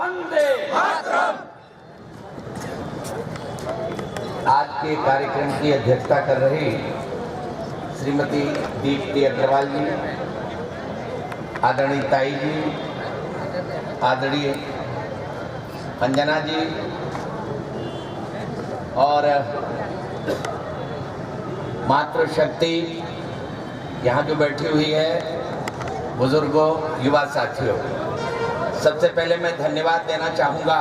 वंदे मातरम। आज के कार्यक्रम की अध्यक्षता कर रही श्रीमती दीप्ति अग्रवाल जी, आदरणीय ताई जी, आदरणीय अंजना जी और मातृशक्ति यहाँ जो बैठी हुई है, बुजुर्गों, युवा साथियों, सबसे पहले मैं धन्यवाद देना चाहूँगा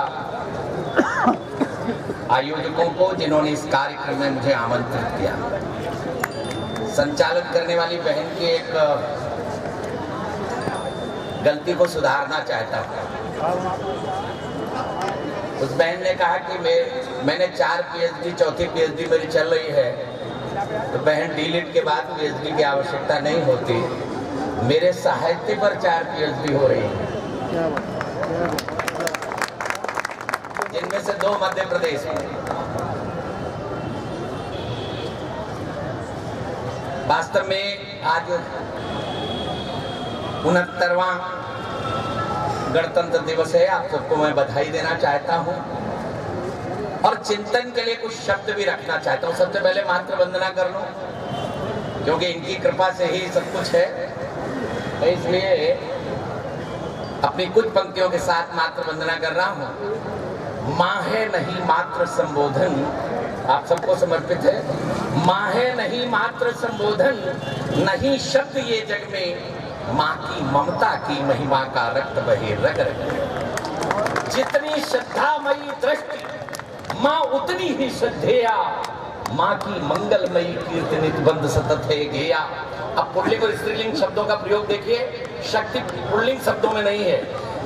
आयोजकों को जिन्होंने इस कार्यक्रम में मुझे आमंत्रित किया। संचालन करने वाली बहन की एक गलती को सुधारना चाहता हूँ। उस बहन ने कहा कि मैंने 4 पीएचडी, चौथी पीएचडी मेरी चल रही है, तो बहन डीलिट के बाद पीएचडी की आवश्यकता नहीं होती। मेरे साहित्य पर 4 पीएचडी हो रही है, जिनमें से 2 मध्य प्रदेश में। वास्तव में आज 69वां गणतंत्र दिवस है। आप सबको मैं बधाई देना चाहता हूं और चिंतन के लिए कुछ शब्द भी रखना चाहता हूं। सबसे पहले मातृ वंदना कर लूं, क्योंकि इनकी कृपा से ही सब कुछ है, तो इसलिए अपनी कुछ पंक्तियों के साथ मातृ वंदना कर रहा हूं। माँ है नहीं मातृ संबोधन, आप सबको समर्पित है। माँ है नहीं मातृ संबोधन, नहीं शब्द ये जग में, माँ की ममता की महिमा का रक्त बहे रग रग। जितनी श्रद्धामयी दृष्टि माँ उतनी ही श्रद्धेया, माँ की मंगलमयी कीर्तनित बंद सतत है गेया। अब पुल्लिंग और स्त्रीलिंग शब्दों का प्रयोग देखिए, शक्ति पुल्लिंग शब्दों में नहीं है।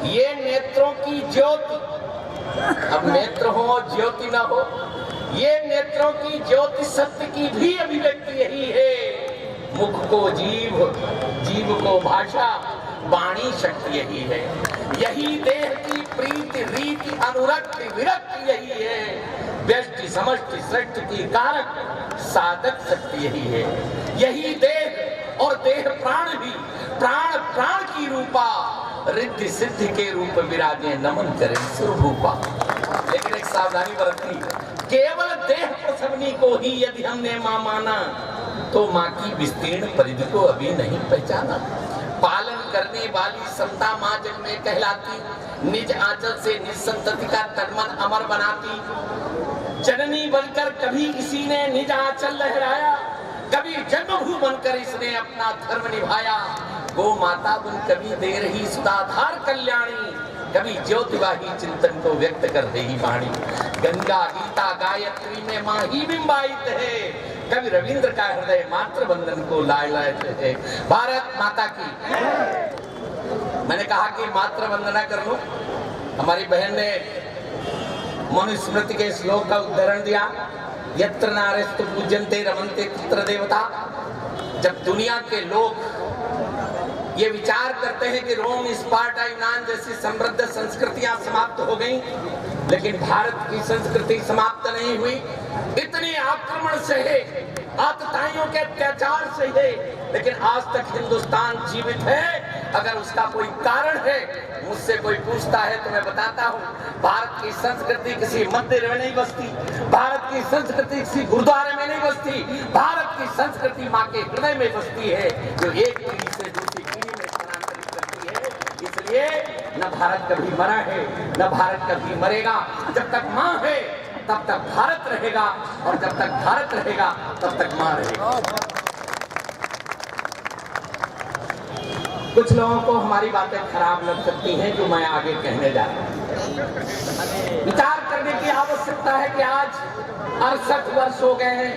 ये नेत्रों की ज्योति, अब नेत्र हो ज्योति ना हो, ये नेत्रों की ज्योति सत्य की भी अभिव्यक्ति यही है। मुख को जीव, जीव को भाषा, वाणी शक्ति यही है। यही देह की प्रीति रीति अनुरक्ति विरक्ति यही है। व्यष्टि समष्टि सृष्टि की कारक साधक शक्ति यही है। यही देह और देह प्राण भी प्राण प्राण की रूपा, रिद्धि सिद्धि के रूप विराजे नमन करे सुरभूपा। लेकिन एक सावधानी बरतनी, केवल देह प्रसवनी को ही यदि हमने मां माना, तो मां की विस्तीर्ण परिधि को अभी नहीं पहचाना। पालन करने वाली समता मां जग में कहलाती, निज आंचल से निज संतति का तन मन अमर बनाती। जननी बनकर कभी किसी ने निज आंचल लहराया, कभी जन्मभूमि बनकर इसने अपना धर्म निभाया। गो माता बन कभी दे रही सुधाधार कल्याणी, कभी ज्योतिवाही चिंतन को व्यक्त कर रही वाणी। गंगा गीता गायत्री में माँ ही बिंबायित है, कभी रविंद्र का हृदय मातृ वंदन को लायलायित है। भारत माता की। मैंने कहा कि मातृ वंदना कर लो। हमारी बहन ने मनुस्मृति के श्लोक का उदाहरण दिया, यत्र नारेस्तु पूज्यन्ते रमन्ते तत्र देवता। जब दुनिया के लोग ये विचार करते हैं कि रोम, स्पार्टा, यूनान जैसी समृद्ध संस्कृतियां समाप्त हो गईं, लेकिन भारत की संस्कृति समाप्त नहीं हुई। इतने आक्रमण से है, आतताइयों के अत्याचार से है, लेकिन आज तक हिंदुस्तान जीवित है। अगर उसका कोई कारण है, मुझसे कोई पूछता है तो मैं बताता हूँ, भारत की संस्कृति किसी मंदिर में नहीं बसती, भारत की संस्कृति किसी गुरुद्वारे में नहीं बसती, भारत की संस्कृति माँ के हृदय में बसती है, जो एक पीढ़ी से दूसरी पीढ़ी में स्थानांतरित करती है। इसलिए न भारत कभी मरा है, न भारत कभी मरेगा। जब तक माँ है तब तक भारत रहेगा, और जब तक भारत रहेगा तब तक माँ रहेगा। कुछ लोगों को हमारी बातें खराब लग सकती हैं जो मैं आगे कहने जा रहा हूं। विचार करने की आवश्यकता है कि आज 68 वर्ष हो गए हैं।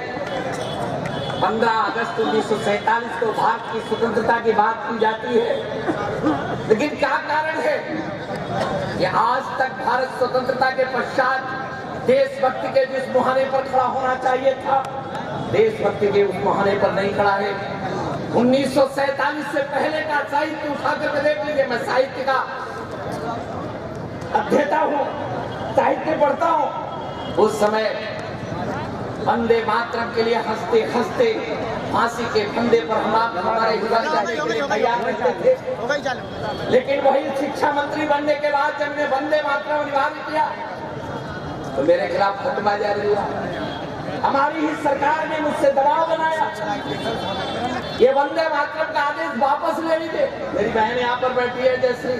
15 अगस्त 1947 को भारत की स्वतंत्रता की बात की जाती है, लेकिन क्या कारण है कि आज तक भारत स्वतंत्रता के पश्चात देशभक्ति के जिस मुहाने पर खड़ा होना चाहिए था, देशभक्ति के उस मुहाने पर नहीं खड़ा है। 1947 से पहले का साहित्य उठा करके देख लीजिए। मैं साहित्य का अध्येता हूँ, साहित्य पढ़ता हूँ। उस समय वंदे मातरम के लिए हंसते हंसते फांसी के फंदे पर हमारे युवा जाने के लिए तैयार रहते थे। लेकिन वही शिक्षा मंत्री बनने के बाद जब मैं वंदे मातरम अनिवार्य किया तो मेरे खिलाफ फतवा जारी हुआ। हमारी ही सरकार ने मुझसे दबाव बनाया, ये वंदे मातरम का आदेश वापस ले लीजिए। मेरी बहन यहाँ पर बैठी है जयश्री,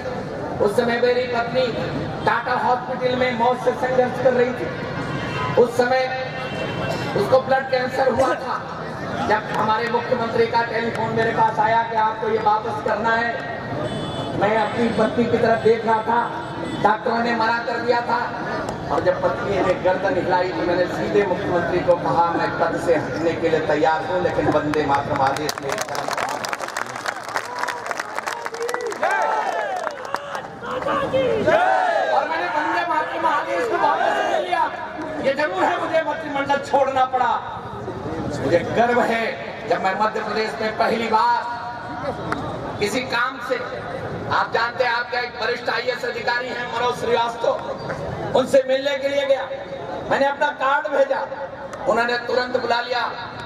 उस समय मेरी पत्नी टाटा हॉस्पिटल में मौत से संघर्ष कर रही थी। उस समय उसको ब्लड कैंसर हुआ था। जब हमारे मुख्यमंत्री का टेलीफोन मेरे पास आया कि आपको ये वापस करना है, मैं अपनी पत्नी की तरफ देख रहा था, डॉक्टरों ने मना कर दिया था। और जब पत्नी ने गर्दन हिलाई तो मैंने सीधे मुख्यमंत्री को कहा मैं पद से हटने के लिए तैयार हूं, लेकिन वंदे मातरम आदेश नहीं करूंगा। और मैंने वंदे मातरम आदेश को वापस ले लिया। ये जरूर है मुझे मंत्रिमंडल छोड़ना पड़ा। मुझे गर्व है जब मैं मध्य प्रदेश में पहली बार किसी काम से, आप जानते हैं आपका एक वरिष्ठ IAS अधिकारी हैं मनोज श्रीवास्तव, उनसे मिलने के लिए गया। मैंने अपना कार्ड भेजा, उन्होंने तुरंत बुला लिया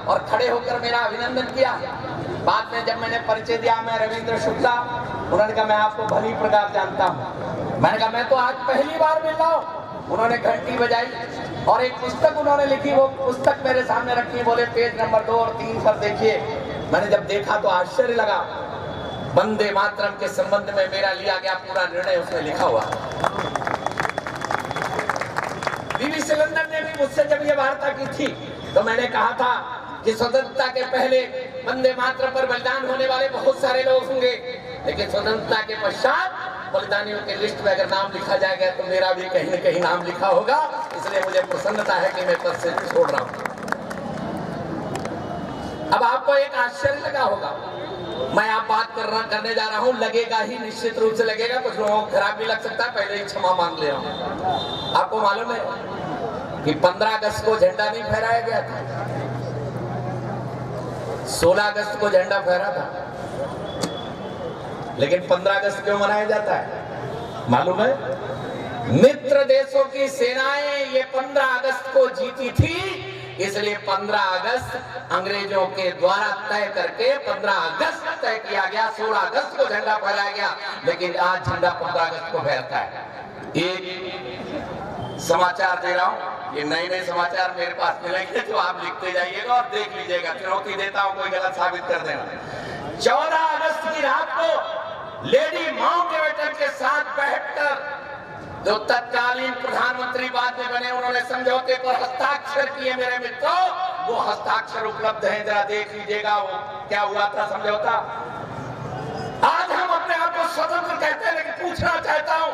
और खड़े होकर मेरा अभिनंदन किया। बाद में जब मैंने परिचय दिया, मैं रविंद्र शुक्ला, उन्होंने कहा मैं आपको भली प्रकार जानता हूँ। मैंने कहा मैं तो आज पहली बार मिल रहा हूँ। उन्होंने घंटी बजाई और एक पुस्तक उन्होंने लिखी, वो पुस्तक मेरे सामने रखी, बोले पेज नंबर 2 और 3 पर देखिए। मैंने जब देखा तो आश्चर्य लगा। वंदे मातरम के संबंध में मेरा लिया गया पूरा निर्णय उसमें लिखा हुआ। बीवी सिकंदर ने भी मुझसे जब ये वार्ता की थी तो मैंने कहा था कि स्वतंत्रता के पहले वंदे मातरम पर बलिदान होने वाले बहुत सारे लोग होंगे, लेकिन स्वतंत्रता के पश्चात बलिदानियों के लिस्ट में अगर नाम लिखा जाएगा तो मेरा भी कहीं न कहीं नाम लिखा होगा। इसलिए मुझे प्रसन्नता है कि मैं पद से छोड़ रहा हूं। अब आपको एक आश्चर्य लगा होगा, मैं आप बात करने जा रहा हूं, लगेगा ही, निश्चित रूप से लगेगा, कुछ लोगों को खराब भी लग सकता है, पहले ही क्षमा मांग ले रहा हूं। आपको मालूम है कि 15 अगस्त को झंडा नहीं फहराया गया था, 16 अगस्त को झंडा फहरा था, लेकिन 15 अगस्त क्यों मनाया जाता है मालूम है? मित्र देशों की सेनाएं ये 15 अगस्त को जीती थी, इसलिए 15 अगस्त अंग्रेजों के द्वारा तय करके 15 अगस्त तय किया गया। 16 अगस्त को झंडा फहराया गया, लेकिन आज झंडा 15 अगस्त को फहरता है। एक समाचार दे रहा हूं, ये नए नए समाचार मेरे पास मिलेंगे तो आप लिखते जाइएगा और देख लीजिएगा, चुनौती देता हूं कोई गलत साबित कर देना। 14 अगस्त की रात को लेडी माउंटबेटन के साथ बैठकर जो तत्कालीन प्रधानमंत्री बाद में बने, उन्होंने समझौते पर हस्ताक्षर किए। मेरे मित्रों, वो हस्ताक्षर उपलब्ध हैं, जरा देख लीजिएगा वो क्या हुआ था समझौता। आज हम अपने आप को स्वतंत्र कहते हैं, लेकिन पूछना चाहता हूं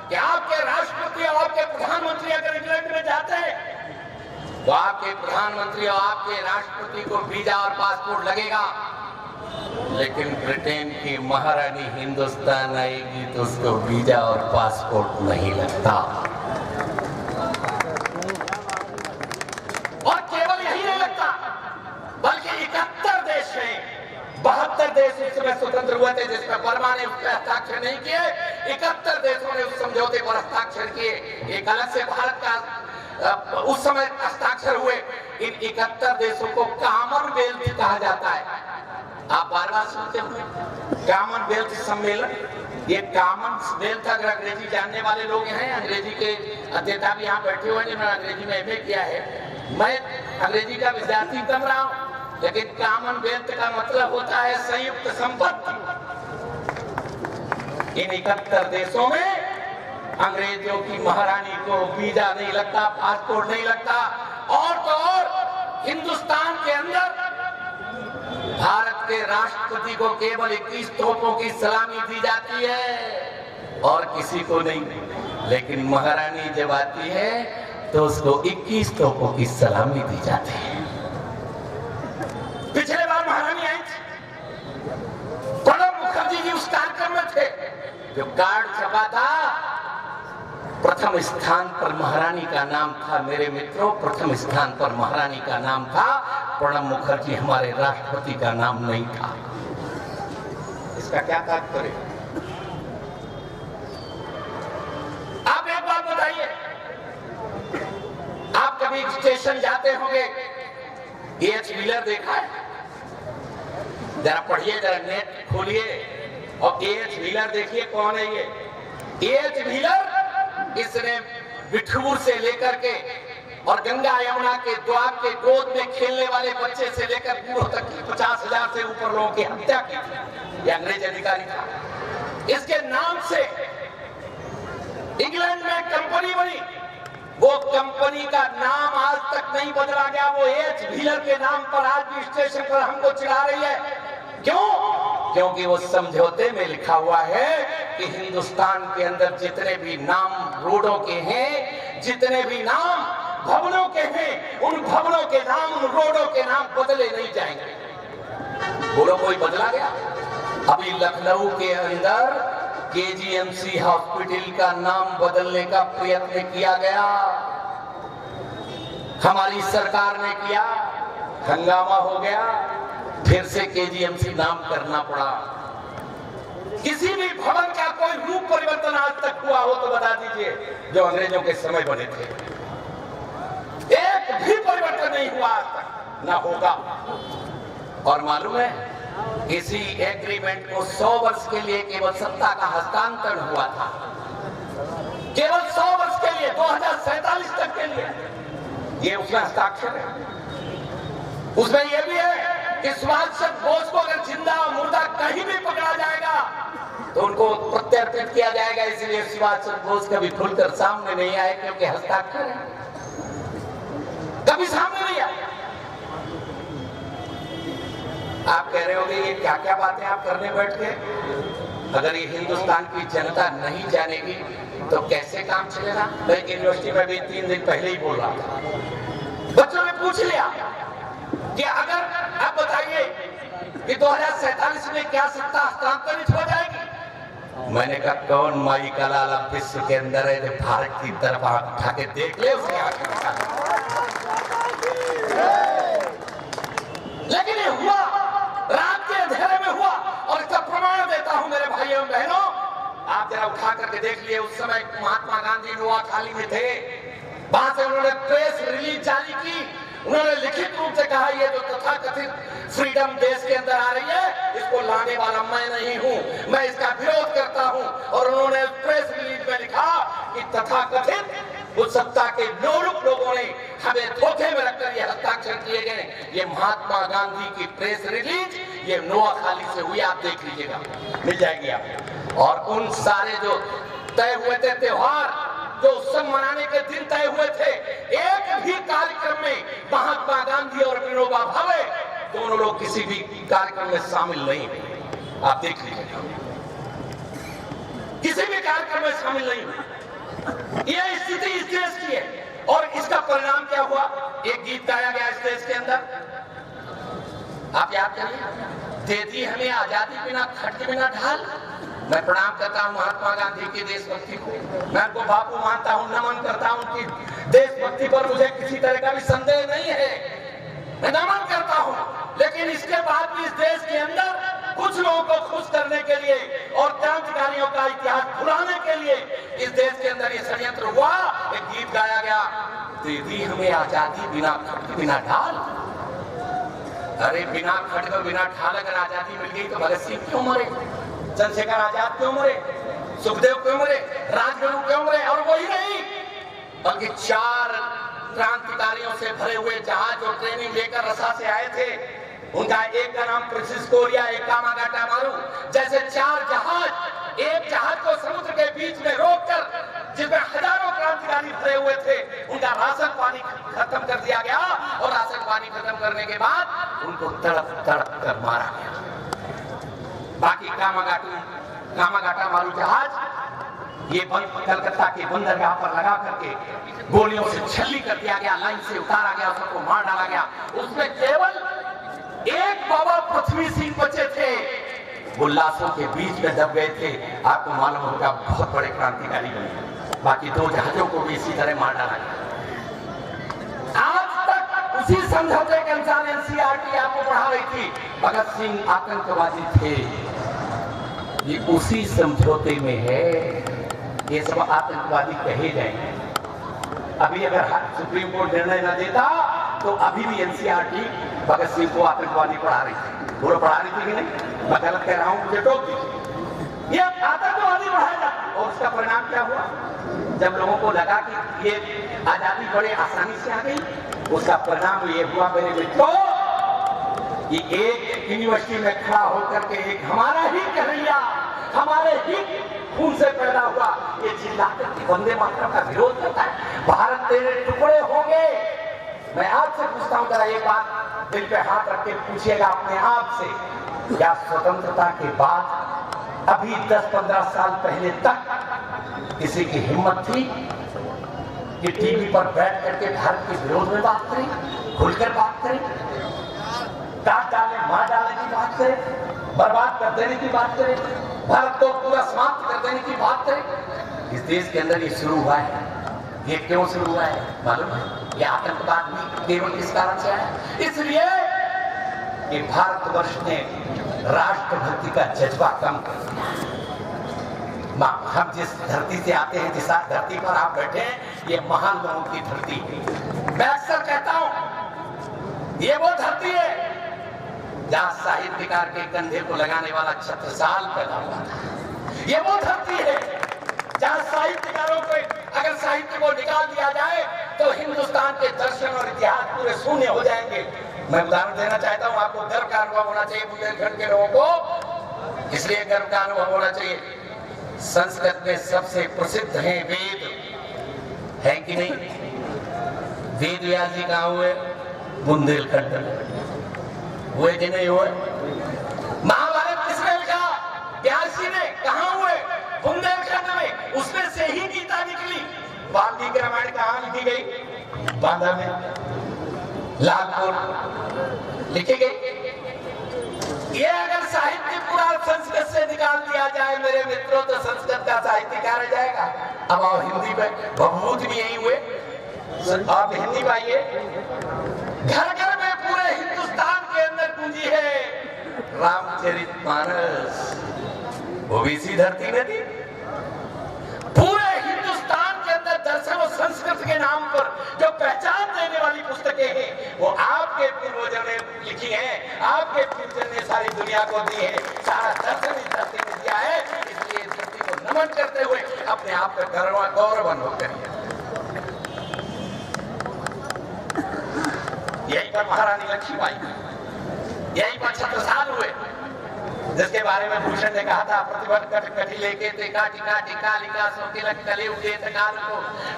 कि आपके राष्ट्रपति और आपके प्रधानमंत्री अगर इंग्लैंड में जाते हैं तो आपके प्रधानमंत्री और आपके राष्ट्रपति को वीजा और पासपोर्ट लगेगा, लेकिन ब्रिटेन की महारानी हिंदुस्तान आएगी तो उसको वीजा और पासपोर्ट नहीं लगता। और केवल यही नहीं लगता, बल्कि 71 देश हैं, 72 देश इस समय स्वतंत्र हुए थे जिसमें बर्मा ने उस पर हस्ताक्षर नहीं किए, 71 देशों ने उस समझौते पर हस्ताक्षर किए। एक अलग से भारत का उस समय हस्ताक्षर हुए। इन 71 देशों को कॉमनवेल्थ कहा जाता है। आप बार बार सुनते होंगे कॉमनवेल्थ सम्मेलन। ये कॉमनवेल्थ, अगर अंग्रेजी जानने वाले लोग हैं, अंग्रेजी के अध्येता भी यहाँ बैठे हुए हैं जिन्होंने अंग्रेजी में MA किया है, मैं अंग्रेजी का विद्यार्थी बन रहा हूँ, लेकिन कॉमनवेल्थ का मतलब होता है संयुक्त संपत्ति। इन 71 देशों में अंग्रेजों की महारानी को वीजा नहीं लगता, पासपोर्ट नहीं लगता, और तो और हिंदुस्तान के अंदर भारत के राष्ट्रपति को केवल 21 तोपों की सलामी दी जाती है और किसी को नहीं। लेकिन महारानी जब आती है तो उसको 21 तोपों की सलामी दी जाती है। पिछले बार महारानी आई थी, प्रणब मुखर्जी जी उस कार्यक्रम में थे। जो कार्ड छपा था, प्रथम स्थान पर महारानी का नाम था। मेरे मित्रों, प्रथम स्थान पर महारानी का नाम था, प्रणब मुखर्जी हमारे राष्ट्रपति का नाम नहीं था। इसका क्या तात्पर्य? आप एक बात बताइए, आप कभी स्टेशन जाते होंगे, एच व्हीलर देखा है? जरा पढ़िए, जरा नेट खोलिए और एएच व्हीलर देखिए कौन है ये। एएच व्हीलर, इसने बिठूर से लेकर के और गंगा यमुना के द्वार के गोद में खेलने वाले बच्चे से लेकर बूढ़ों तक की 50,000 से ऊपर लोगों की हत्या की थी। ये अंग्रेज अधिकारी था। इसके नाम से इंग्लैंड में कंपनी बनी, वो कंपनी का नाम आज तक नहीं बदला गया। वो एएच व्हीलर के नाम पर आज भी स्टेशन पर हमको चिढ़ा रही है। क्यों? क्योंकि वो समझौते में लिखा हुआ है कि हिंदुस्तान के अंदर जितने भी नाम रोडों के हैं, जितने भी नाम भवनों के हैं, उन भवनों के नाम, उन रोडों के नाम बदले नहीं जाएंगे। बोलो कोई बदला गया? अभी लखनऊ के अंदर केजीएमसी हॉस्पिटल का नाम बदलने का प्रयत्न किया गया, हमारी सरकार ने किया, हंगामा हो गया, फिर से केजीएमसी नाम करना पड़ा। किसी भी भवन का कोई रूप परिवर्तन आज तक हुआ हो तो बता दीजिए, जो अंग्रेजों के समय बने थे। एक भी परिवर्तन नहीं हुआ आज तक, ना होगा। और मालूम है, इसी एग्रीमेंट को 100 वर्ष के लिए केवल सत्ता का हस्तांतरण हुआ था, केवल 100 वर्ष के लिए, 2047 तक के लिए। ये उसमें हस्ताक्षर है। उसमें यह भी है कि सुभाष चंद्र बोस को अगर जिंदा मुर्दा कहीं भी पकड़ा जाएगा तो उनको प्रत्यर्पित किया जाएगा। इसलिए सुभाष चंद्र बोस कभी खुलकर सामने नहीं आए, क्योंकि हस्ताक्षर है, कभी सामने नहीं आए। आप कह रहे होंगे ये क्या क्या बातें आप करने बैठ के। अगर ये हिंदुस्तान की जनता नहीं जानेगी तो कैसे काम चलेगा। मैं यूनिवर्सिटी में भी 3 दिन पहले ही बोल रहा था, बच्चों ने पूछ लिया कि अगर आप बताइए कि 2047 में क्या सत्ता हस्तांतरित हो जाएगी। मैंने कहा कौन माई का लाला विश्व के अंदर है जो भारत की तरफ आंख उठा के देख ले, उसके आगे। लेकिन ये हुआ, रात के अंधेरे में हुआ, और इसका प्रमाण देता हूं मेरे भाइयों बहनों। आप जरा उठा करके देख लिए, उस समय महात्मा गांधी नोआखाली में थे, वहां से उन्होंने प्रेस रिलीज जारी की। उन्होंने लिखित रूप से कहा ये जो तथाकथित फ्रीडम देश के अंदर आ रही है, इसको लाने वाला मैं नहीं हूं, मैं इसका विरोध करता हूं। और उन्होंने प्रेस रिलीज में लिखा कि तथाकथित उस सत्ता के लोलुप लोगों ने हमें धोखे में रखकर ये हस्ताक्षर किए गए। ये महात्मा गांधी की प्रेस रिलीज, ये नोआखाली से हुई, आप देख लीजिएगा, मिल जाएगी आप। और उन सारे जो तय हुए थे त्योहार, जो उत्सव मनाने के दिन तय हुए थे, एक भी कार्यक्रम में महात्मा गांधी और विनोबा भावे दोनों लोग किसी भी कार्यक्रम में शामिल नहीं हुए। आप देख लीजिएगा, किसी भी कार्यक्रम में शामिल नहीं हुए। यह स्थिति इस देश की है। और इसका परिणाम क्या हुआ? एक गीत गाया गया इस देश के अंदर, आप याद करिए, दे दी हमें आजादी बिना खट बिना ढाल। मैं प्रणाम करता हूं महात्मा गांधी की देशभक्ति को, मैं उनको बापू मानता हूं, नमन करता हूं। उनकी देशभक्ति पर मुझे किसी तरह का भी संदेह नहीं है, मैं नमन करता हूं। लेकिन इसके बाद भी इस देश के अंदर कुछ लोगों को खुश करने के लिए और क्रांतिकारियों का इतिहास भुलाने के लिए इस देश के अंदर ये षड्यंत्र हुआ। एक गीत गाया गया, दे दी हमें आजादी बिना खट बिना ढाल। अरे बिना खट बिना ढाल अगर आजादी मिल गई तो भगत सिंह क्यों मरे, चंद्रशेखर आजाद क्यों मरे, सुखदेव क्यों मरे, राजगुरु क्यों मरे? और वही नहीं, बल्कि 4 क्रांतिकारियों से भरे हुए जहाज जो ट्रेनिंग लेकर रसा से आए थे, उनका एक का नाम फ्रांसिस कोरिया, एक कामागाटा मारू, जैसे 4 जहाज, एक जहाज को समुद्र के बीच में रोककर जिसमें हजारों क्रांतिकारी भरे हुए थे, उनका राशन पानी खत्म कर दिया गया। और राशन पानी खत्म करने के बाद उनको तड़प तड़प कर मारा गया। बाकी कामागाटा मारू जहाज ये कलकत्ता के बंदरगाह पर लगा करके गोलियों से छल्ली कर दिया गया, लाइन से उतारा गया, सबको मार डाला गया। उसमें केवल एक बाबा पृथ्वी सिंह बचे थे, वो लाशों के बीच में दब गए थे। आपको मालूम होगा बहुत बड़े क्रांतिकारी बने। बाकी 2 जहाजों को भी इसी तरह मार डाला गया। आज तक उसी समझौते के अनुसार एनसीईआरटी आपको पढ़ा रही थी, भगत सिंह आतंकवादी थे, ये उसी समझौते में है। ये सब आतंकवादी कहे गए। अभी अगर सुप्रीम कोर्ट निर्णय न देता तो अभी भी एनसीईआरटी भगत सिंह को आतंकवादी पढ़ा रही थी। वो पढ़ा रही थी कि नहीं? मैं गलत कह रहा हूं, मुझे टोक दीजिए। ये आतंकवादी पढ़ाया जाता और उसका परिणाम क्या हुआ? जब लोगों को लगा कि ये आजादी बड़े आसानी से आ गई, उसका परिणाम ये हुआ मेरे मित्रों, ये एक यूनिवर्सिटी में खड़ा होकर के एक हमारा ही कन्हैया, हमारे ही खून से पैदा हुआ, ये चिल्लाकर के वंदे मातरम का विरोध करता है, भारत तेरे टुकड़े होंगे। मैं आपसे पूछता हूं, जरा एक बात दिल पे हाथ रख के पूछिएगा अपने आप से, क्या स्वतंत्रता के बाद अभी 10-15 साल पहले तक किसी की हिम्मत थी कि टीवी पर बैठ करके भारत के विरोध में बात करें, खुलकर बात करें, काट डालने मार डालने की बात करें, बर्बाद कर देने की बात करें, भारत को पूरा समाप्त कर देने की बात करें? इस देश के अंदर ये शुरू हुआ है। ये क्यों शुरू हुआ है मालूम है? ये आतंकवाद भी केवल इस कारण से आया, इसलिए कि भारतवर्ष ने राष्ट्रभक्ति का जज्बा कम कर दिया। हम जिस धरती से आते हैं, जिस धरती पर आप बैठे हैं, ये महान लोगों की धरती है। मैं अक्सर कहता हूं ये वो धरती है जहां साहित्यकार के कंधे को लगाने वाला छत्रसाल पैदा हुआ था। ये वो धरती है जहां साहित्यकारों को, अगर साहित्य को निकाल दिया जाए तो हिंदुस्तान के दर्शन और इतिहास पूरे शून्य हो जाएंगे। मैं उदाहरण देना चाहता हूं, आपको गर्व का अनुभव होना चाहिए बुंदेलखंड के लोगों को, इसलिए गर्व का अनुभव होना चाहिए। संस्कृत में सबसे प्रसिद्ध है वेद, है कि नहीं? वेद व्यास जी कहाँ हुए? बुंदेलखंड में हुए कि नहीं हुए? महाभारत किसने लिखा? व्यास जी ने। कहाँ हुए? बुंदेलखंड में। उसमें से ही गीता निकली। वाल्मीकि रामायण कहाँ लिखी गई? बांदा में, लालपुर लिखी गई। ये अगर साहित्य पूरा संस्कृत से निकाल दिया जाए मेरे मित्रों, तो संस्कृत का साहित्य क्या रह जाएगा? अब आओ हिंदी में, भवभूत भी यही हुए। आप हिंदी में आइए, घर घर में पूरे हिंदुस्तान के अंदर पूंजी है रामचरितमानस। वो भी इसी धरती में थी। पूरे हिंदुस्तान के अंदर दर्शन और संस्कृत के नाम पर जो पहचान देने वाली पुस्तकें हैं, वो आपके पूर्वजों ने लिखी हैं, आपके पूर्वजों ने सारी दुनिया को दी है। सारा दर्शन इस धरती में दिया है, इसलिए इस धरती को नमन करते हुए अपने आप का गौरव अनुभव करिए। यही पर महारानी लक्ष्मीबाई, यही पर छत्रसाल हुए, जिसके बारे में भूषण ने कहा था, प्रतिबद्ध कट कटी लेके टिका टिका टिका लिखा सो तिलक कले उगे तकाल को,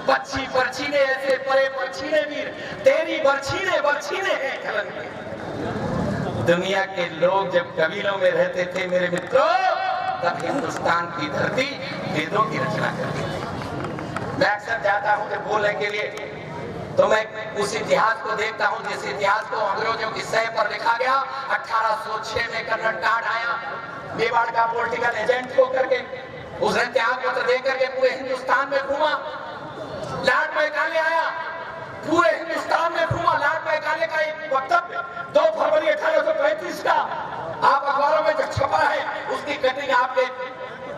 पक्षी बरछी ने ऐसे परे पक्षी ने वीर, तेरी बरछी ने है खलन के। दुनिया के लोग जब कबीलों में रहते थे मेरे मित्रों, तब हिंदुस्तान की धरती वेदों की रचना करती थी। मैं अक्सर जाता हूं जब बोलने के लिए, तो मैं उस इतिहास को देखता हूं जिस इतिहास को अंग्रेजों की सह पर लिखा गया। 1806 में कर्नल टॉड आया, मेवाड़ का पॉलिटिकल एजेंट होकर के, उसने त्याग पत्र देकर के पूरे हिंदुस्तान में घूमा। लॉर्ड मैकाले आया, पूरे हिंदुस्तान में घूमा। लॉर्ड मैकाले का एक वक्तव्य 2 फरवरी 1835 का आप अखबारों में जो छपा है, उसकी कटिंग आपके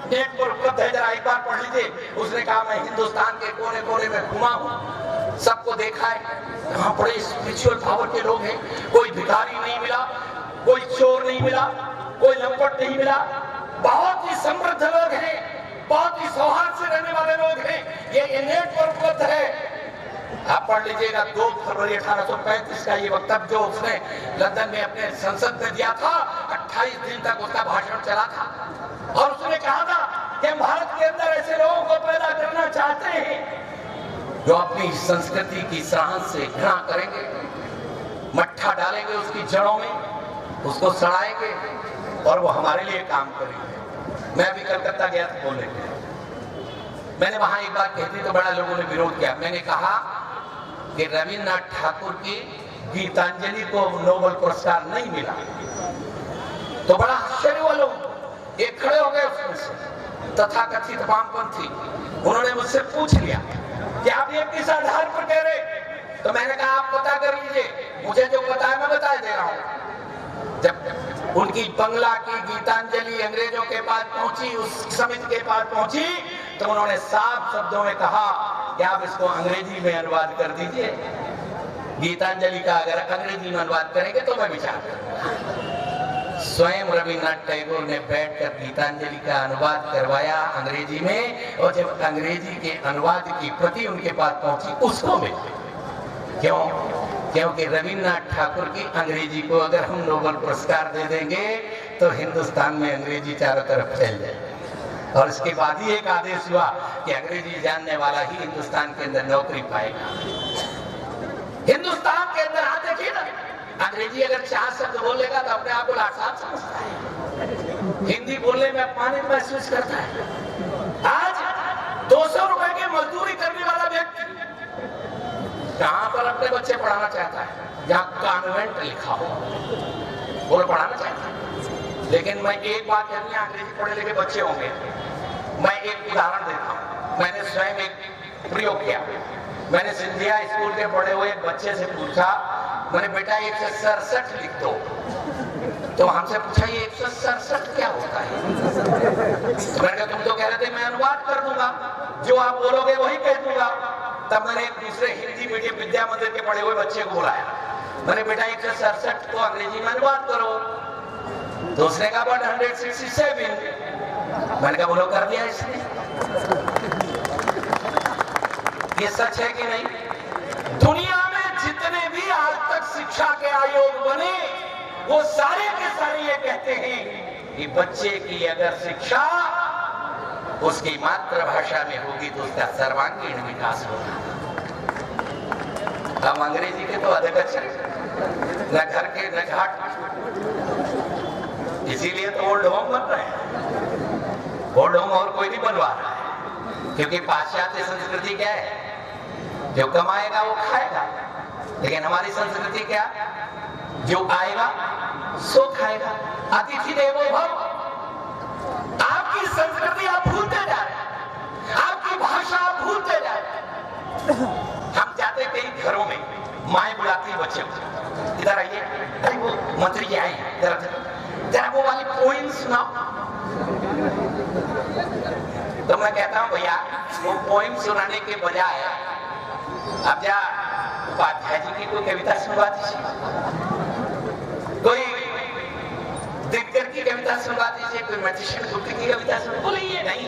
नेट पर उपलब्ध है, जरा एक बार पढ़ लीजिए। उसने कहा, मैं हिंदुस्तान के कोने कोने में घूमा हूं, सबको देखा है, यहाँ बड़े स्पिरिचुअल पावर के लोग हैं, कोई भिखारी नहीं मिला, कोई चोर नहीं मिला, कोई लंपट नहीं मिला, बहुत ही समृद्ध लोग हैं, बहुत ही सौहार्द से रहने वाले लोग हैं। ये नेट पर उपलब्ध है, आप पढ़ लीजिएगा। 2 फरवरी 1835 का ये वक्तव्य जो उसने लंदन में अपने संसद में दिया था, 28 दिन तक उसका भाषण चला था। और उसने कहा था कि हम भारत के अंदर ऐसे लोगों को पैदा करना चाहते हैं जो अपनी संस्कृति की सराहना से घृणा करेंगे, मट्ठा डालेंगे उसकी जड़ों में, उसको सड़ाएंगे और वो हमारे लिए काम करेंगे। मैं अभी कलकत्ता गया था बोलने के लिए, मैंने वहां एक बात कही थी तो बड़ा लोगों ने विरोध किया। मैंने कहा कि रविन्द्रनाथ ठाकुर की गीतांजलि को नोबेल पुरस्कार नहीं मिला, तो बड़ा आश्चर्य हुआ लोग, एक खड़े हो गए उसमें से तथाकथित वामपंथी। उन्होंने मुझसे पूछ लिया कि आप ये किस आधार पर कह रहे? तो मैंने कहा आप पता कर लीजिए, मुझे जो पता है मैं बता दे रहा हूं। जब उनकी बंगला की गीतांजलि अंग्रेजों के पास पहुंची, उस समिति के पास पहुंची, तो उन्होंने साफ शब्दों में कहा कि आप इसको अंग्रेजी में अनुवाद कर दीजिए। गीतांजलि का अगर अंग्रेजी में अनुवाद करेंगे तो मैं विचार करूंगा। स्वयं रविन्द्रनाथ टैगोर ने बैठकर गीतांजलि का अनुवाद करवाया अंग्रेजी में, और जब अंग्रेजी के अनुवाद की प्रति उनके पास पहुंची उसको मिली। क्यों? क्योंकि रविन्द्रनाथ ठाकुर की अंग्रेजी को अगर हम नोबेल पुरस्कार दे देंगे तो हिंदुस्तान में अंग्रेजी चारों तरफ फैल जाएगी। और इसके बाद ही एक आदेश हुआ कि अंग्रेजी जानने वाला ही हिंदुस्तान के अंदर नौकरी पाएगा। हिंदुस्तान के अंदर आ देखिए ना, अंग्रेजी अगर 4 शब्द बोलेगा तो अपने आप को लाचार समझता है, हिंदी बोलने में अपमानित महसूस करता है। आज 200 रुपए की मजदूरी करने वाला व्यक्ति कहां पर अपने बच्चे पढ़ाना चाहता है? जहां कॉन्वेंट लिखा हो वो पढ़ाना चाहता है। लेकिन मैं एक बात कहूँ, अंग्रेजी पढ़े लिखे बच्चे होंगे, मैं एक उदाहरण देता हूँ। मैंने स्वयं एक प्रयोग किया। मैंने सिंधिया स्कूल के पढ़े हुए एक बच्चे से पूछा, मैंने बेटा 167 लिख दो। तो हमसे पूछा ये 167 क्या होता है? तो मैंने कहा तुम तो कह रहे थे मैं अनुवाद कर दूंगा, जो आप बोलोगे वही कह दूंगा। तब मैंने एक दूसरे हिंदी मीडियम विद्या मंदिर के पढ़े हुए बच्चे को बुलाया। मैंने बेटा 167 को अंग्रेजी में अनुवाद करो। तो उसने कहा 167। मैंने कहा बोलो कर दिया इसने। ये सच है कि नहीं? दुनिया में जितने भी आज तक शिक्षा के आयोग बने वो सारे के सारे ये कहते हैं कि बच्चे की अगर शिक्षा उसकी मातृभाषा में होगी तो उसका सर्वांगीण विकास होगा। हम अंग्रेजी के तो अधिक अच्छे न घर के न घाट, इसीलिए तो ओल्ड होम बन रहे हैं। ओल्ड होम और कोई नहीं बनवा रहा है, क्योंकि पाश्चात्य संस्कृति क्या है? जो कमाएगा वो खाएगा। लेकिन हमारी संस्कृति क्या? जो आएगा सो खाएगा। अतिथि देवो भव। आपकी संस्कृति आप भूलते जा रहे हैं, आपकी भाषा आप भूलते जा रहे हैं। हम जाते कई घरों में माएं बुलाती बच्चे को, इधर आइए, अरे वो मंत्री जी आए, जरा वो वाली पोइम सुनाओ। तो मैं कहता हूं भैया वो पोइम सुनाने के बजाय अब जा उपाध्याय जी की कोई कविता सुनवा दीजिए, कोई दिनकर की कविता सुनवा दीजिए, कोई मैजिशियन बुक की कविता सुन। बोले ये नहीं,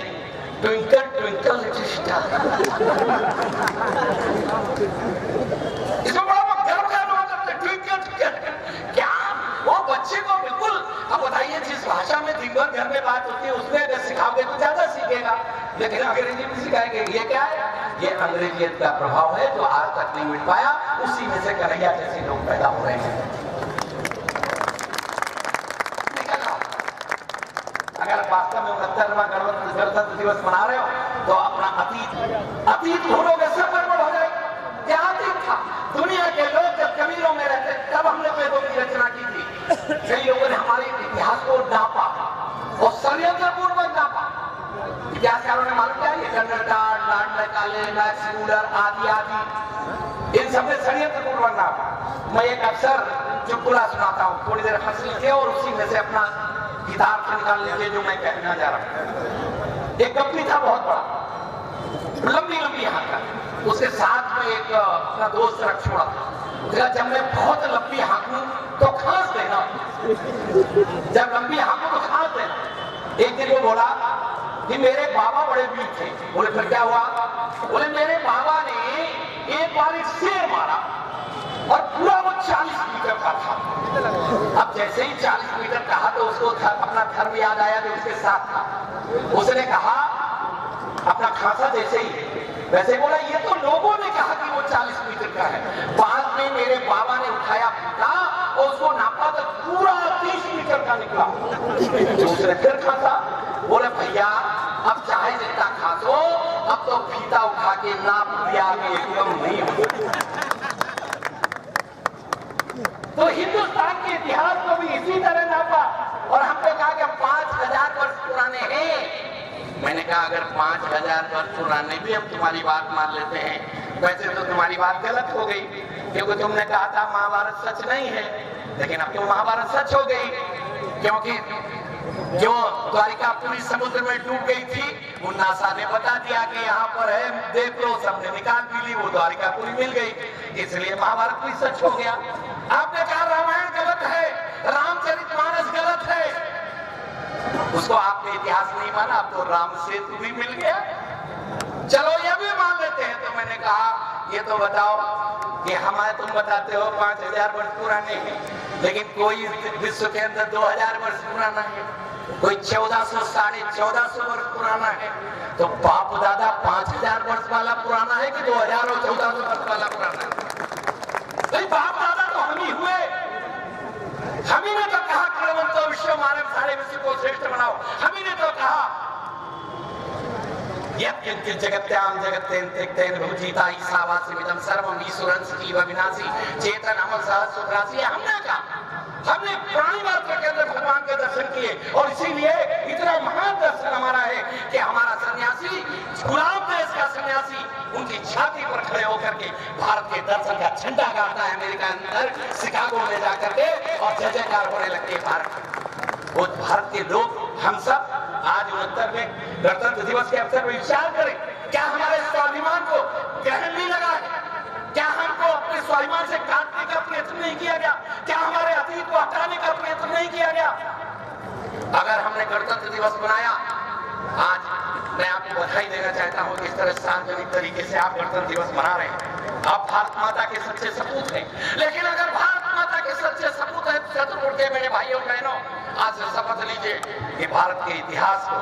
ट्विंकल ट्विंकल लिटिल स्टार। इसमें बड़ा गर्व का अनुभव करते हैं। ट्विंकल ट्विंकल क्या वो बच्चे को बिल्कुल, अब बताइए जिस भाषा में दिन भर घर में बात होती है उसमें अगर सिखाओगे तो ज्यादा सीखेगा। लेकिन अंग्रेजी में सिखाएंगे, ये क्या है? ये अंग्रेजियत का प्रभाव है जो आज तक नहीं मिट पाया। उसी में से कन्हैया जैसे लोग पैदा हो रहे हैं। अगर वास्तव में 69वां गणतंत्र दिवस मना रहे हो तो अपना अतीत भूलोगे, सब गड़बड़ हो जाएगी। क्या अतीत था? दुनिया के लोग जब जमीनों में रहते तब हमने वेदों की रचना की थी। कई लोगों ने हमारे इतिहास को नापा और षड्यंत्रपूर्वक नापा। इतिहासकारों ने मालूम किया ये कन्नड़कार, नांडकाले, मैक्समूलर आदि आदि इन सब ने षड्यंत्रपूर्वक नापा। मैं एक अक्सर चुटकुला सुनाता हूँ, थोड़ी देर हंस लीजिए और उसी में से अपना किताब से निकाल लीजिए जो मैं कहना जा रहा हूँ। एक गप्पी था बहुत बड़ा, लंबी लंबी हाथ का, उसके साथ में एक अपना दोस्त रख छोड़ा था। जब मैं बहुत लंबी हाँकूं तो खांस देना, जब लंबी हाँकूं तो खांस देना। एक दिन वो बोला कि मेरे बाबा बड़े वीर थे। बोले फिर क्या हुआ? बोले मेरे बाबा ने एक बार एक शेर मारा और पूरा वो 40 मीटर का था। अब जैसे ही 40 मीटर कहा तो उसको अपना धर्म याद आया जो उसके साथ था। उसने कहा अपना खासा जैसे ही वैसे बोला ये तो लोगों ने कहा कि वो 40 मीटर का है। बाद में मेरे बाबा ने उठाया फीता और उसको नापा तो पूरा 30 मीटर का निकला। दूसरे फिर खासा, बोले भैया अब चाहे जितना खासो, अब तो फीता उठा के नाप दिया एकदम नहीं हो। तो हिंदुस्तान के इतिहास को भी इसी तरह नापा और हमने कहा कि 5000 वर्ष पुराने हैं। मैंने कहा अगर 5000 वर्ष पुराने भी हम तुम्हारी बात मान लेते हैं, वैसे तो तुम्हारी बात गलत हो गई, क्योंकि तुमने कहा था महाभारत सच नहीं है। लेकिन अब तो महाभारत सच हो गई, क्योंकि जो द्वारिकापुरी समुद्र में डूब गई थी, वो नासा ने बता दिया कि यहाँ पर है, देख लो। सबने निकाल भी ली, वो द्वारिकापुरी मिल गई। इसलिए महाभारत भी सच हो गया। आपने कहा रामायण गलत है, रामचरितमानस गलत है, उसको आपने इतिहास नहीं माना, आपको राम सेतु भी मिल गया। चलो ये भी मान लेते हैं। तो मैंने कहा ये तो बताओ कि हमारे, तुम बताते हो 5000 वर्ष पुराने हैं, लेकिन कोई विश्व के अंदर 2000 वर्ष पुराना है, कोई 1400 1450 वर्ष पुराना है। तो बाप दादा 5000 वर्ष वाला पुराना है कि 2000 और 1400 वर्ष वाला पुराना है? बाप दादा तो हम ही हुए। हम ही ने तो कहा कलवंतो विश्व मानव सारे विश्व को श्रेष्ठ बनाओ। हम ही ने तो कहा जगत्याम जगत्तेन त्यक्तेन भुजिता ईशावास्यमिदं सर्वं ईश्वरं सजीव विनाशी चेतन अमर सहस्रासी। हमने कहा, हमने प्राणी मात्र के अंदर भगवान के दर्शन किए, और इसीलिए इतना महान दर्शन हमारा है कि हमारा सन्यासी, गुलाम देश का सन्यासी, उनकी छाती पर खड़े होकर के भारत के दर्शन का झंडा गाड़ता है अमेरिका अंदर, शिकागो में जाकर के, और जय जयकार होने लगती है भारत। वो भारत के लोग, हम सब आज 69वें गणतंत्र दिवस के अवसर पर विचार करें, क्या हमारे स्वाभिमान को ग्रहण नहीं लगा है? क्या हमको अपने स्वाभिमान से काटने का प्रयत्न नहीं किया गया? क्या हमारे अतीत को हटाने का प्रयत्न नहीं किया गया? अगर हमने गणतंत्र दिवस मनाया, आज मैं आपको बधाई देना चाहता हूं कि इस तरह सार्वजनिक तरीके से आप गणतंत्र दिवस मना रहे हैं। आप भारत माता के सच्चे सपूत हैं। लेकिन अगर भारत माता के सच्चे सपूत हैं, छत्रपुर के मेरे भाइयों बहनों, आज से शपथ लीजिए कि भारत के इतिहास को,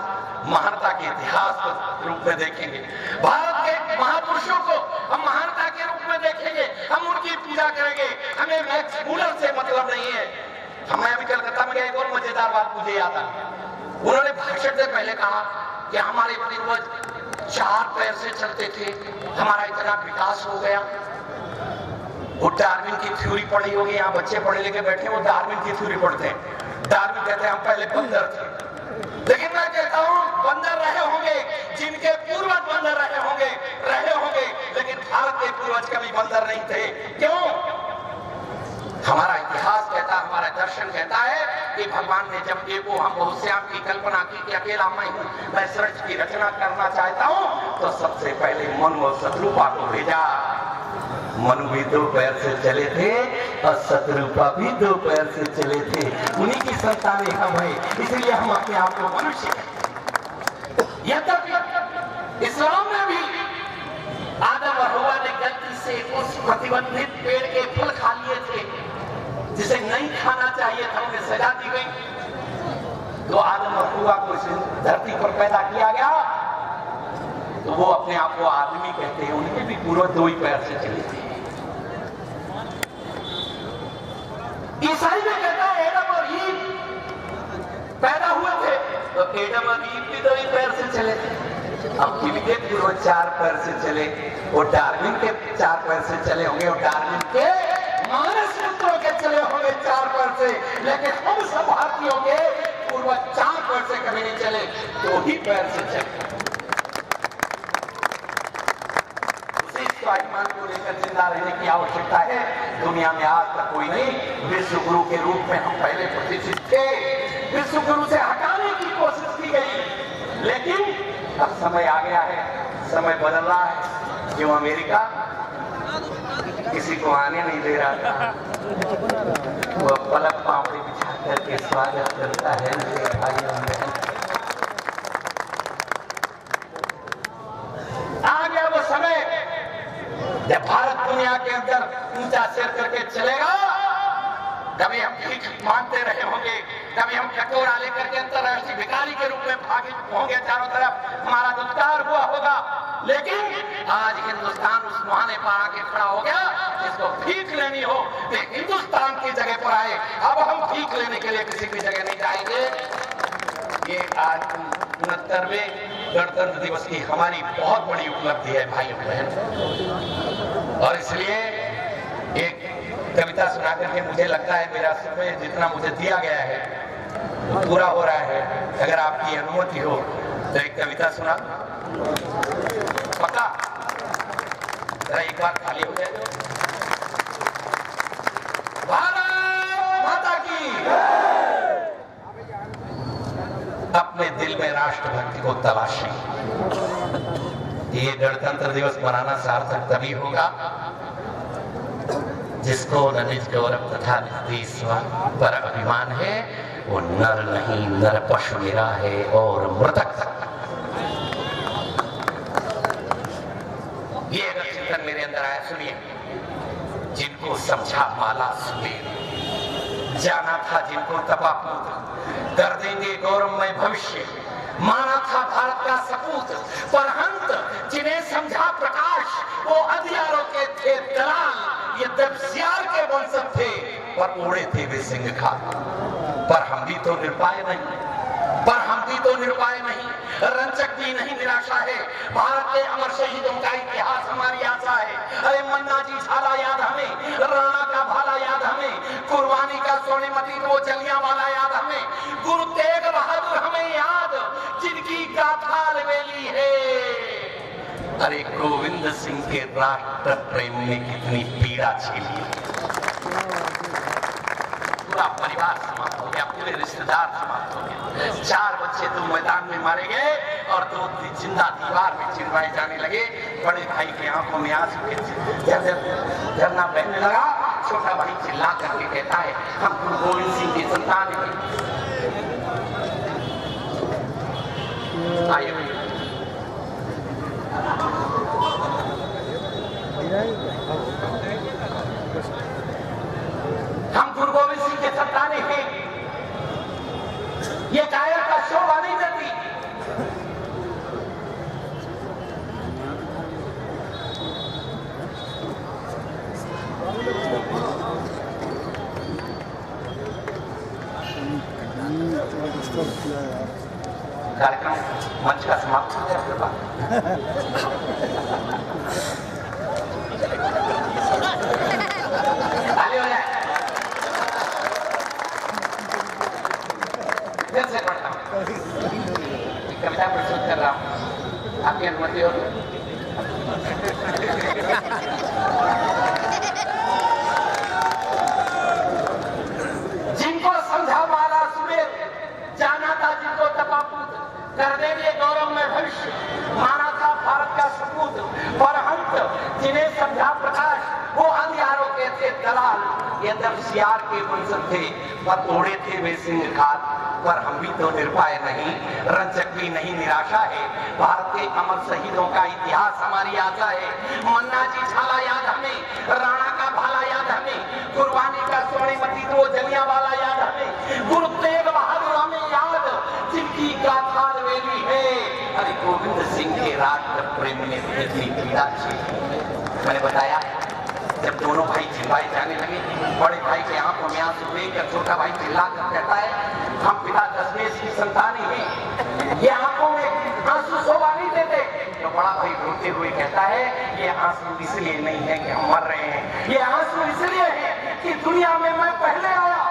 महानता के इतिहास को रूप में देखेंगे। भारत के महापुरुषों को हम महानता के रूप में देखेंगे, हम उनकी पूजा करेंगे। हमें मैक्स मूलर से मतलब नहीं है। मैं अभी कलकत्ता में गया, एक और मजेदार बात मुझे याद आ, उन्होंने भाषण से पहले कहा कि हमारे पूर्वज 4 पैर से चलते थे, हमारा इतना विकास हो गया। वो डार्विन की थ्योरी पढ़ी होगी, यहाँ बच्चे पढ़े लिखे बैठे, वो डार्विन की थ्योरी पढ़ते हैं। डार्विन कहते हैं हम पहले बंदर थे, लेकिन मैं कहता हूँ बंदर रहे होंगे, जिनके पूर्वज बंदर रहे होंगे, लेकिन भारत के पूर्वज कभी बंदर नहीं थे। क्यों? हमारा इतिहास कहता है, हमारा दर्शन कहता है कि भगवान ने जब देखो हम बहुश्याम की कल्पना की कि अकेला मैं हूँ, मैं सृष्टि की रचना करना चाहता हूँ, तो सबसे पहले मनु और शत्रुपा को भेजा। मनु भी 2 पैर से चले थे और शत्रुपा भी 2 पैर से चले थे। उन्हीं की संतानें हम हैं, इसलिए हम अपने आप को मनुष्य हैं। यद्यपि इस्लाम में भी आदम और हव्वा ने गलती से उस प्रतिबंधित पेड़ के फल खा लिए थे जिसे नहीं खाना चाहिए था, उन्हें सजा दी गई। तो आदम और हव्वा को इस धरती पर पैदा किया गया, तो वो अपने आप को आदमी कहते हैं। उनके भी पूर्वज 2 ही पैर से चले थे। ईसाई में कहता है एडम और ईव पैदा हुए थे, तो एडम और ईव भी 2 ही पैर से चले थे। अब किनके पूर्वज 4 पैर से चले? वो डार्विन के 4 पैर से चले होंगे, और डार्विन के मानस पुत्रों के चले होंगे 4 पैर से। लेकिन हम सब भारतीयों के पूर्वज 4 पैर से कभी नहीं चले, 2 ही पैर से चले। उसी स्वाभिमान को लेकर जिंदा रहने की आवश्यकता है। दुनिया में आज तक कोई नहीं। विश्व गुरु के रूप में हम पहले प्रतिष्ठित थे, विश्व गुरु से हटाने की कोशिश की गई, लेकिन अब समय आ गया है, समय बदल रहा है। क्यों अमेरिका किसी को आने नहीं दे रहा था, वो पलक पापड़ी बिछा करके स्वागत करता है मेरे भाइयों में। आ गया वो समय जब भारत दुनिया के अंदर ऊंचा सिर करके चलेगा। कभी हम भीख मांगते रहे होंगे, कभी हम कटोरा लेकर के अंतरराष्ट्रीय भिखारी के रूप में भागे होंगे, चारों तरफ हमारा दुष्कार हुआ होगा। लेकिन आज हिंदुस्तान उस मुहाने पर आके खड़ा हो गया जिसको भीख लेनी हो तो हिंदुस्तान की जगह पर आए। अब हम भीख लेने के लिए किसी की जगह नहीं जाएंगे। ये आज 69वें गणतंत्र दिवस की हमारी बहुत बड़ी उपलब्धि है भाइयों बहन। और इसलिए एक कविता सुना करके मुझे लगता है मेरा समय जितना मुझे दिया गया है वो पूरा हो रहा है। अगर आपकी अनुमति हो तो एक कविता सुना, पक्का? जरा एक बार खाली हो जाए। भारत माता की राष्ट्रभक्ति को तलाशें। ये गणतंत्र दिवस मनाना सार्थक तभी होगा जिसको न निज गौरव तथा निज देश पर अभिमान है, वो नर नहीं नर पशु मेरा है और मृतक। ये अगर चिंतन मेरे अंदर आया, सुनिए, जिनको समझा माला सुबेर, जाना था जिनको तपा पूत, कर देंगे गौरवमय भविष्य, माना था भारत का सपूत, पर अंत जिन्हें समझा प्रकाश, वो अंधियारों के थे दलाल। ये दबसियार के वंशज थे पर उड़े थे वे सिंह खाल। पर हम भी तो निरुपाय नहीं, पर हम भी तो निरुपाय नहीं, रंजक भी नहीं निराशा है। भारत के अमर शहीदों का इतिहास हमारी आशा है। अरे मन्ना जी झाला याद हमें, राणा का भाला याद हमें, कुर्बानी का सोनेमती वो जलियांवाला याद हमें, गुरु तेग बहादुर हमें याद, जिनकी गाथा अलबेली है। अरे गोविंद सिंह के राष्ट्र प्रेम ने कितनी पीड़ा झेली। पूरा परिवार समाप्त हो गया, पूरे रिश्तेदार समाप्त हो गए, 4 बच्चे तो मैदान में मारे गए और 2 जिंदा दीवार में चिरवाए जाने लगे। बड़े भाई की आंखों में आंसू के झरना बहने लगा। छोटा भाई चिल्ला करके कहता है, हम गुरु गोविंद सिंह की संतान हैं। आइए हम गुरु गोविंद सिंह के संतान हैं। ये कायर का शोभा नहीं देती। कार्यक्रम मंच का समाप्त हो गया। फिर से पढ़ता हूँ, कविता प्रस्तुत कर रहा हूँ, आपकी अनुमति हो। जिनको समझा माला सुबेर, जाना था जिनको तपा पूत, कर देंगे गौरव में भविष्य, माना था भारत का सपूत, पर अंत जिन्हें समझा प्रकाश, वो अंधियारों के थे दलाल। ये दबसियार के वंशज थे पर उड़े थे वे सिंह खाल। पर हम भी तो निरुपाय नहीं, रंजक भी नहीं निराशा है। भारत के अमर शहीदों का इतिहास हमारी आशा है। मन्ना जी झाला याद हमें, राणा का भाला याद हमें, कुर्बानी का सोनेमती वो जलियांवाला याद हमें, गुरु तेग बहादुर हमें याद, जिनकी गाथा अलबेली है। अरे गोविंद सिंह के राष्ट्र प्रेम ने कितनी पीड़ा झेली। मैंने बताया, जब दोनों भाई चिल्लाए जाने लगे, बड़े भाई के आंखों में आंसू लेकर छोटा भाई चिल्लाकर कहता है, हम पिता दशमेश की संतान हैं। ये आंखों में आंसू शोभा नहीं देते। तो बड़ा भाई रोते हुए कहता है, ये आंसू इसलिए नहीं है कि हम मर रहे हैं, ये आंसू इसलिए है कि दुनिया में मैं पहले आया,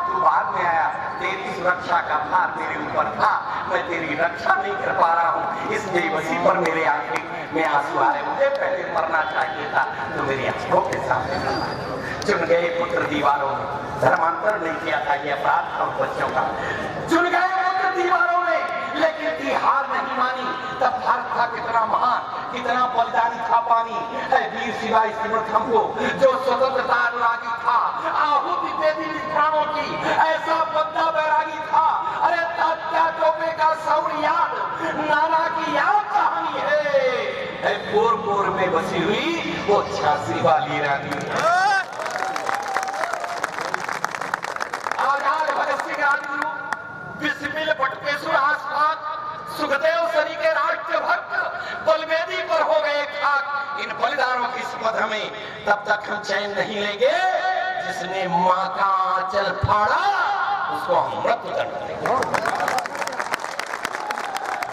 तू बाद में आया। तेरी सुरक्षा का भार मेरे ऊपर था, मैं तेरी रक्षा नहीं कर पा रहा हूँ। इस बेबसी पर मेरे आंखें में आंसू आ रहे। मुझे पहले मरना चाहिए था, तो मेरी आंखों के सामने चुन गए पुत्र दीवारों में। धर्मांतर नहीं किया था ये अपराध था बच्चों का। चुन गए पुत्र दीवारों में, लेकिन थी हार नहीं मानी। तब भारत था कितना महान, कितना बलिदानी था पानी है। वीर सिवाय सिमरत हमको, जो स्वतंत्रता अनुरागी था, आहुति दे दी प्राणों की, ऐसा बंदा बैरागी था। अरे तात्या टोपे का सौर याद, नाना की याद कहानी है। पोर पोर में बसी हुई वो झांसी वाली रानी। आजाद भगत सिंह राजगुरु, बिस्मिल बटुकेश्वर आसपास, सुखदेव सरी के राष्ट्र भक्त बलवेदी पर हो गए खाक। इन बलिदानों की शपथ हमें तब तक हम चैन नहीं लेंगे, जिसने मां का आंचल फाड़ा उसको हम मृत्युदंड देंगे।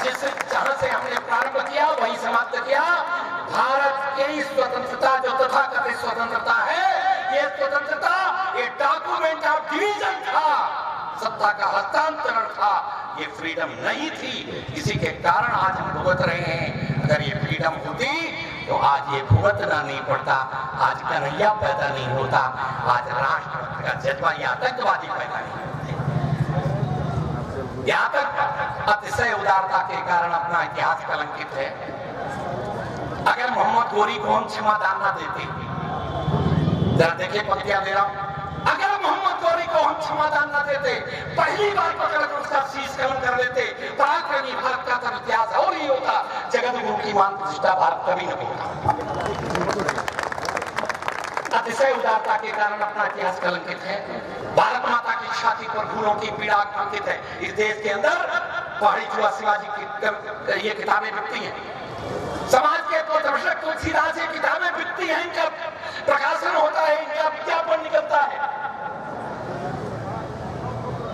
जिस जहां से हमने प्रारंभ किया वहीं समाप्त किया। भारत की स्वतंत्रता जो तथाकथित स्वतंत्रता है, ये स्वतंत्रता ये डॉक्यूमेंट ऑफ डिवीजन था, सत्ता का हस्तांतरण था, ये फ्रीडम नहीं थी। इसी के कारण आज हम भुगत रहे हैं। अगर ये फ्रीडम होती तो आज ये भुगतना नहीं पड़ता, आज कन्हैया पैदा नहीं होता, आज राष्ट्रभक्त का जज्बा या आतंकवादी पैदा नहीं होते। यहाँ तक अतिशय उदारता के कारण अपना इतिहास कलंकित है। अगर मोहम्मद गोरी को हम क्षमा दान न देते, जरा देखिए पंक्तियां दे रहा हूं, अगर मोहम्मद गोरी को हम क्षमा दान न देते, पहली बार पकड़कर उसका शीश कलम कर लेते, पराक्रमी भारत का तब इतिहास और ही होता, जगत गुरु की मान प्रतिष्ठा भारत कभी न होता। अतिशय उदारता के कारण अपना इतिहास कलंकित है। भारत माता की छाती पर फूलों की पीड़ा अंकित है। इस देश के अंदर पहाड़ी चुआ शिवाजी की ये किताबें बिकती हैं, समाज के दर्शक तुलसीदास ये किताबें बिकती हैं, इनका प्रकाशन होता है, इनका विज्ञापन निकलता है।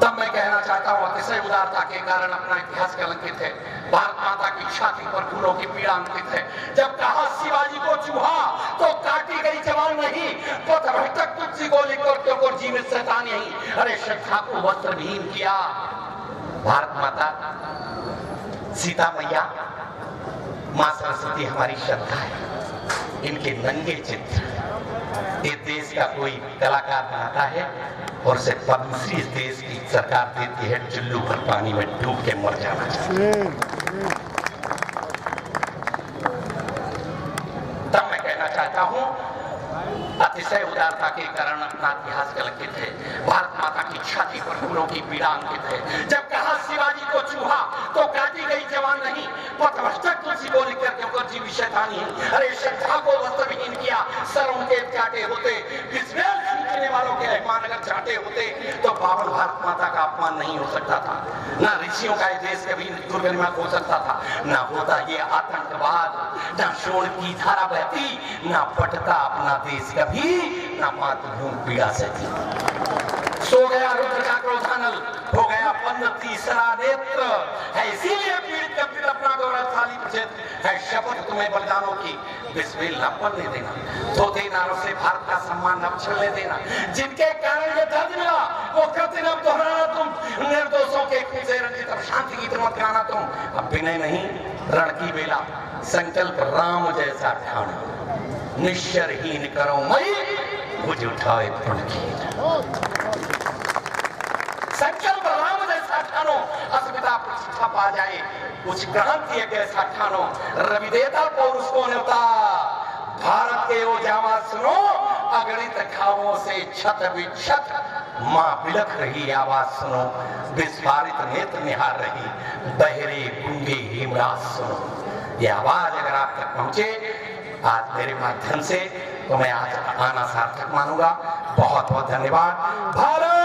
तब मैं कहना चाहता हूं अतिशय उदारता के कारण अपना इतिहास कलंकित है। भारत माता की छाती पर फूलों की पीड़ा अंकित है। जब कहा शिवाजी को चूहा तो काटी गई जवान नहीं, पथभटक तुलसी को लेकर क्यों जीवित शैतान यही, अरे श्रद्धा को वस्त्रहीन किया। भारत माता, सीता मैया, मां सरस्वती हमारी श्रद्धा है। इनके नंगे चित्र ये देश का कोई कलाकार बनाता है और उसे पद्मश्री इस देश की सरकार देती है, चुल्लू पर पानी में डूब के मर जाना चाहिए। तब मैं कहना चाहता हूं अतिशय उदारता के कारण अपना इतिहास कलंकित है। भारत माता की छाती पर फूलों की पीड़ा अंकित है। जब कहा शिवाजी को चूहा तो काटी गई जवान नहीं, पथभटक तुलसी को लेकर क्यों जीवित शैतानी है, अरे श्रद्धा को वस्त्रहीन किया। सरों के चाटे होते, किसमें सीखने वालों के रहमान अगर चाटे होते तो पावन भारत माता का अपमान नहीं हो सकता था, ना ऋषियों का देश कभी दुर्गनिमा हो सकता था, ना होता ये आतंकवाद, ना शोण की धारा बहती, ना पटता अपना देश कभी, ना मातृभूमि पीड़ा से थी। सो गया रुद्र का क्रोधानल, हो गया बंद तीसरा नेत्र है, इसीलिए पीड़ित कभी अपना गौरवशाली प्रचित है। शपथ तुम्हें बलिदानों की बिस्मिल न पढ़ने देना, धोते नारों से भारत का सम्मान न छलने देना। जिनके कारण ये दर्द मिला वो कृत्य न दोहराना तुम, निर्दोषों के खून से रंजित अब शांति की मत गाना तुम। अब विनय नहीं रण की बेला, संकल्प राम जैसा ठाना, निश्चरहीन करो मई मुझ उठाए पुण्य। संकल्प राम जैसा ठानो, अस्मिता प्रतिष्ठा पा जाए, कुछ क्रांति कैसा ठानो। रविदेता पौरुष को न्योता, भारत के ओ जावा सुनो, अगणित खावों से छत विक्षत, मां बिलख रही आवाज सुनो, विस्फारित नेत्र निहार रही, बहरे गूंगे हिमराज सुनो। ये आवाज अगर आप तक पहुंचे आज मेरे माध्यम से तो मैं आज आना सार्थक मानूंगा। बहुत बहुत धन्यवाद। भारत